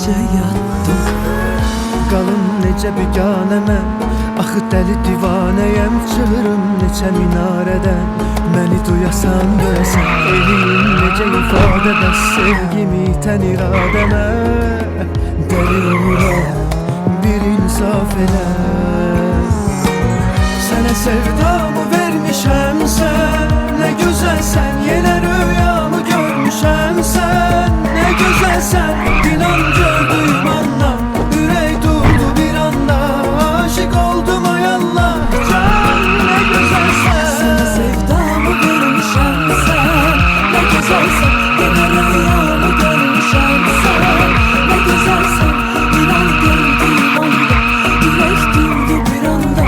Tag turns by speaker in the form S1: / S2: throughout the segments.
S1: gecə yatdım.
S2: Qalım necə biganəmə, axı dəli divanəyəm. Çığırım neçə minarədən, məni duyasan görəsən. Eləyim necə ifadə bəs sevgimi itən iradəmə. Dəli oluram, bir insaf elə. Sənə sevdamı vermişəm sən, nə gözəlsən, yenə rüyamı görmüşəm sən. Nə gözəlsən, inan gördüyüm andan, ürək durdu bir anda, aşık oldum ay Allah. Can, nə gözəlsən.
S1: Sənə sevdamı vermişəm sən, nə gözəlsən, yenə rüyamı görmüşəm sən. Nə gözəlsən, inan gördüyüm anda, ürək durdu bir anda,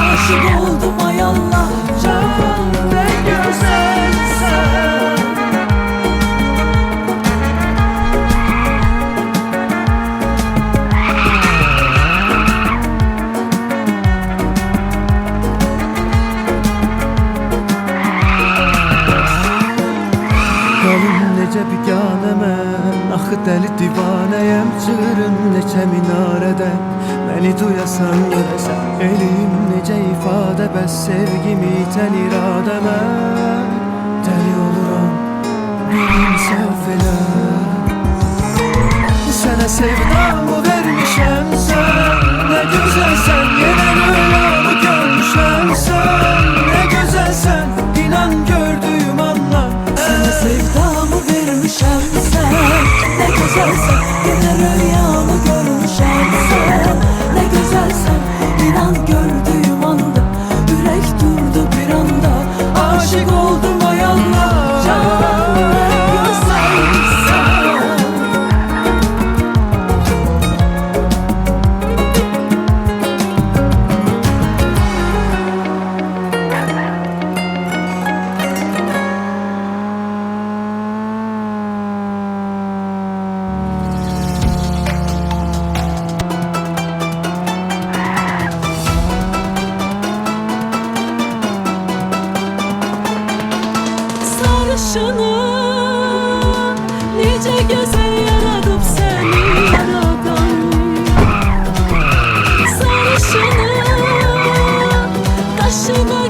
S1: aşık oldum ay Allah.
S2: Can, nə gözəlsən. Qalım necə biganəmən, axı dəli divanəyəm. Çığırım neçə minarədən, məni duyasan görəsən. Eləyim necə ifadə bəs sevgimi itən iradəmə. Dəli oluram, bir insaf elə. Sənə sevdamı vermişəm sən, nə gözəlsən, yenə rüyamı görmüşəm sən. Nə gözəlsən, inan gördüyüm andan.
S1: Sənə sevdamı vermişəm sən, nə gözəlsən, yenə rüyamı görmüşəm sən. Nə gözəlsən, inan gördüyüm anda, ürək durdu bir anda, aşık oldum ay Allah. Can, nə gözəlsən. Sarışını necə gözəl yaradıb səni yaradan. Sarışını qaşına